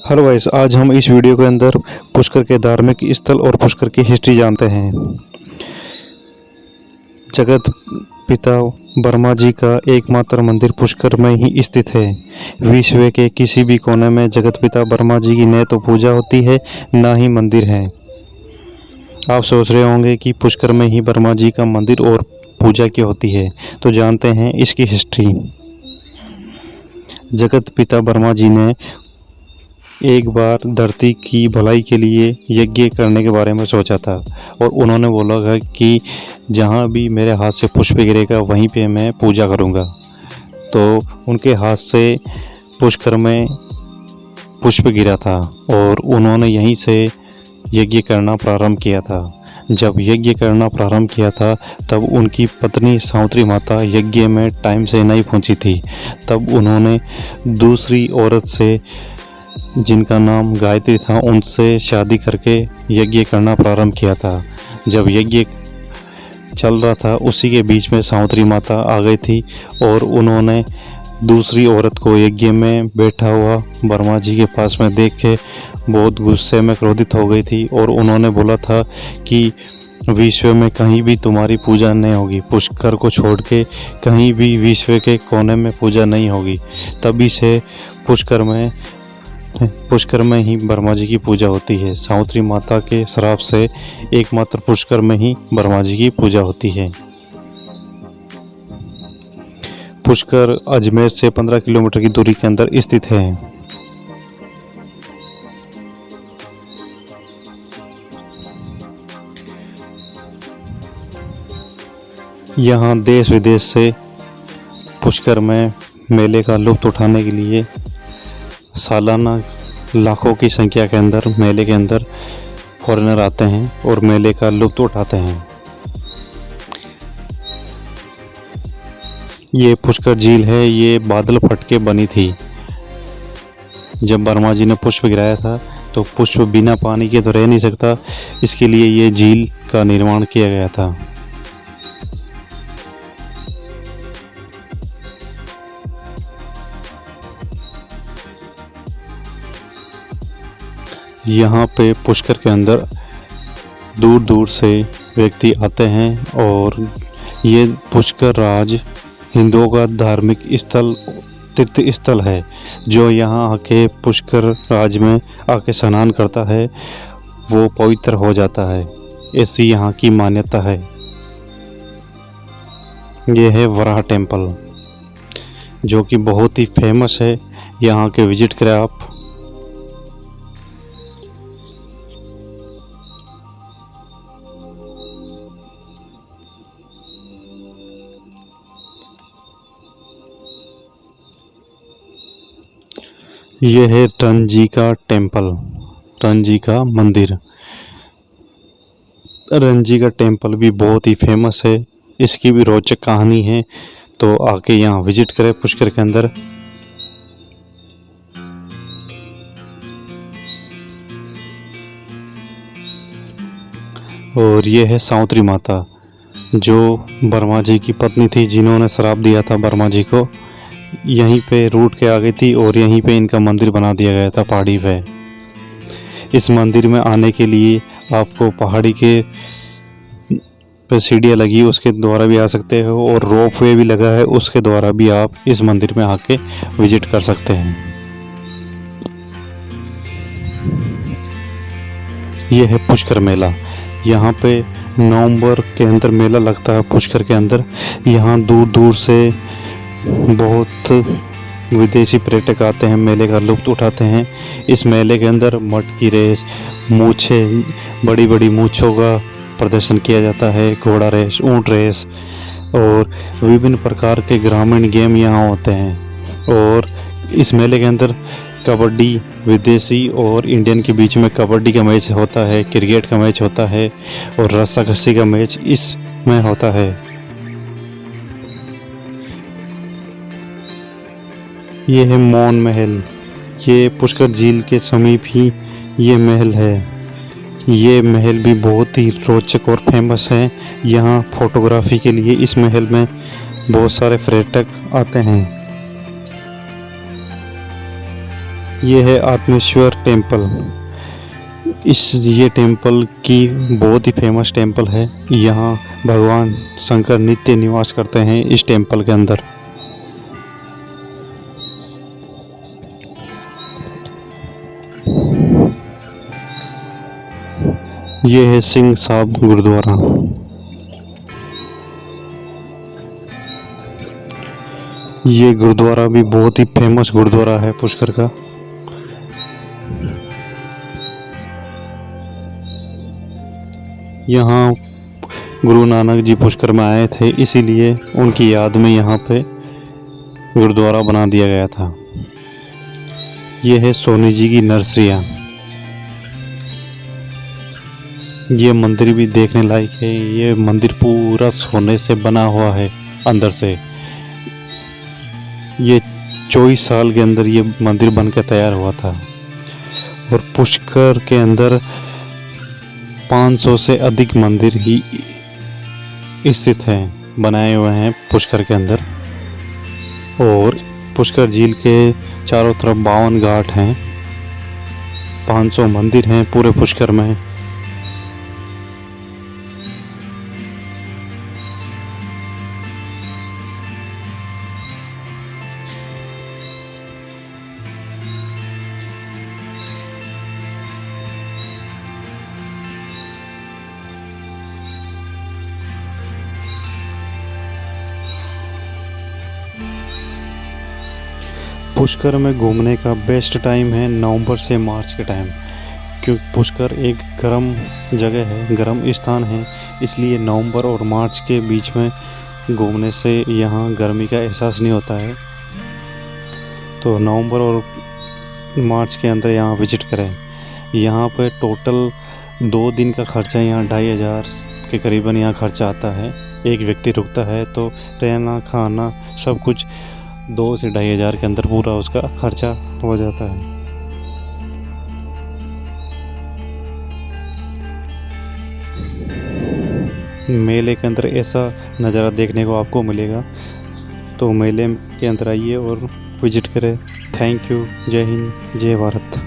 Hello guys, आज हम इस वीडियो के अंदर पुष्कर के धार्मिक स्थल और पुष्कर की हिस्ट्री जानते हैं। जगत पिता ब्रह्मा जी का एकमात्र मंदिर पुष्कर में ही स्थित है। विश्व के किसी भी कोने में जगत पिता ब्रह्मा जी की न तो पूजा होती है, ना ही मंदिर है। आप सोच रहे होंगे कि पुष्कर में ही ब्रह्मा जी का मंदिर और पूजा की होती है, तो जानते हैं इसकी हिस्ट्री। जगत पिता ब्रह्मा जी ने एक बार धरती की भलाई के लिए यज्ञ करने के बारे में सोचा था और उन्होंने बोला था कि जहाँ भी मेरे हाथ से पुष्प गिरेगा वहीं पे मैं पूजा करूँगा। तो उनके हाथ से पुष्कर में पुष्प गिरा था और उन्होंने यहीं से यज्ञ करना प्रारंभ किया था। जब यज्ञ करना प्रारंभ किया था तब उनकी पत्नी सावित्री माता यज्ञ में टाइम से नहीं पहुंची थी। तब उन्होंने दूसरी औरत से, जिनका नाम गायत्री था, उनसे शादी करके यज्ञ करना प्रारंभ किया था। जब यज्ञ चल रहा था उसी के बीच में सावित्री माता आ गई थी और उन्होंने दूसरी औरत को यज्ञ में बैठा हुआ ब्रह्मा जी के पास में देख के बहुत गुस्से में क्रोधित हो गई थी और उन्होंने बोला था कि विश्व में कहीं भी तुम्हारी पूजा नहीं होगी, पुष्कर को छोड़ के कहीं भी विश्व के कोने में पूजा नहीं होगी। तभी से पुष्कर में ही ब्रह्मा जी की पूजा होती है। सावित्री माता के श्राप से एकमात्र पुष्कर में ही ब्रह्मा जी की पूजा होती है। पुष्कर अजमेर से 15 किलोमीटर की दूरी के अंदर स्थित है। यहाँ देश विदेश से पुष्कर में मेले का लुत्फ उठाने के लिए सालाना लाखों की संख्या के अंदर मेले के अंदर फॉरेनर आते हैं और मेले का लुत्फ उठाते हैं। ये पुष्कर झील है, ये बादल फट के बनी थी। जब ब्रह्मा जी ने पुष्प गिराया था तो पुष्प बिना पानी के तो रह नहीं सकता, इसके लिए ये झील का निर्माण किया गया था। यहाँ पे पुष्कर के अंदर दूर दूर से व्यक्ति आते हैं और ये पुष्कर राज हिंदुओं का धार्मिक स्थल, तीर्थ स्थल है। जो यहाँ आके पुष्कर राज में आके स्नान करता है वो पवित्र हो जाता है, ऐसी यहाँ की मान्यता है। ये है वराह टेम्पल, जो कि बहुत ही फेमस है। यहाँ के विजिट करें आप। यह है रंजी का टेम्पल, रंजी का मंदिर। रंजी का टेम्पल भी बहुत ही फेमस है, इसकी भी रोचक कहानी है, तो आके यहाँ विजिट करें पुष्कर के अंदर। और ये है सावित्री माता, जो ब्रह्मा जी की पत्नी थी, जिन्होंने श्राप दिया था ब्रह्मा जी को। यहीं पे रूठ के आ गई थी और यहीं पे इनका मंदिर बना दिया गया था पहाड़ी पे। इस मंदिर में आने के लिए आपको पहाड़ी के पे सीढ़ियाँ लगी, उसके द्वारा भी आ सकते हो और रोप वे भी लगा है, उसके द्वारा भी आप इस मंदिर में आके विजिट कर सकते हैं। यह है पुष्कर मेला। यहाँ पे नवंबर के अंदर मेला लगता है पुष्कर के अंदर। यहाँ दूर दूर से बहुत विदेशी पर्यटक आते हैं, मेले का लुत्फ उठाते हैं। इस मेले के अंदर मटकी रेस, मूछें, बड़ी बड़ी मूछों का प्रदर्शन किया जाता है, घोड़ा रेस, ऊंट रेस और विभिन्न प्रकार के ग्रामीण गेम यहाँ होते हैं। और इस मेले के अंदर कबड्डी, विदेशी और इंडियन के बीच में कबड्डी का मैच होता है, क्रिकेट का मैच होता है और रस्साकशी का मैच इसमें होता है। ये है मौन महल, ये पुष्कर झील के समीप ही ये महल है। ये महल भी बहुत ही रोचक और फेमस है। यहाँ फोटोग्राफी के लिए इस महल में बहुत सारे पर्यटक आते हैं। ये है आत्मेश्वर टेम्पल। ये टेम्पल की बहुत ही फेमस टेम्पल है। यहाँ भगवान शंकर नित्य निवास करते हैं इस टेम्पल के अंदर। ये है सिंह साहब गुरुद्वारा। ये गुरुद्वारा भी बहुत ही फेमस गुरुद्वारा है पुष्कर का। यहाँ गुरु नानक जी पुष्कर में आए थे, इसीलिए उनकी याद में यहाँ पे गुरुद्वारा बना दिया गया था। ये है सोनी जी की नर्सरियाँ। ये मंदिर भी देखने लायक है। ये मंदिर पूरा सोने से बना हुआ है अंदर से। ये 24 साल के अंदर ये मंदिर बनकर तैयार हुआ था। और पुष्कर के अंदर 500 से अधिक मंदिर ही स्थित हैं, बनाए हुए हैं पुष्कर के अंदर। और पुष्कर झील के चारों तरफ 52 घाट हैं, 500 मंदिर हैं पूरे पुष्कर में। पुष्कर में घूमने का बेस्ट टाइम है नवंबर से मार्च के टाइम, क्योंकि पुष्कर एक गर्म जगह है, गर्म स्थान है। इसलिए नवंबर और मार्च के बीच में घूमने से यहाँ गर्मी का एहसास नहीं होता है। तो नवंबर और मार्च के अंदर यहाँ विजिट करें। यहाँ पे टोटल 2 दिन का खर्चा यहाँ 2500 के करीबन यहाँ खर्चा आता है। एक व्यक्ति रुकता है तो रहना खाना सब कुछ 2 से 2500 के अंदर पूरा उसका खर्चा हो जाता है। मेले के अंदर ऐसा नज़ारा देखने को आपको मिलेगा, तो मेले के अंदर आइए और विजिट करें। Thank you. जय हिंद, जय भारत।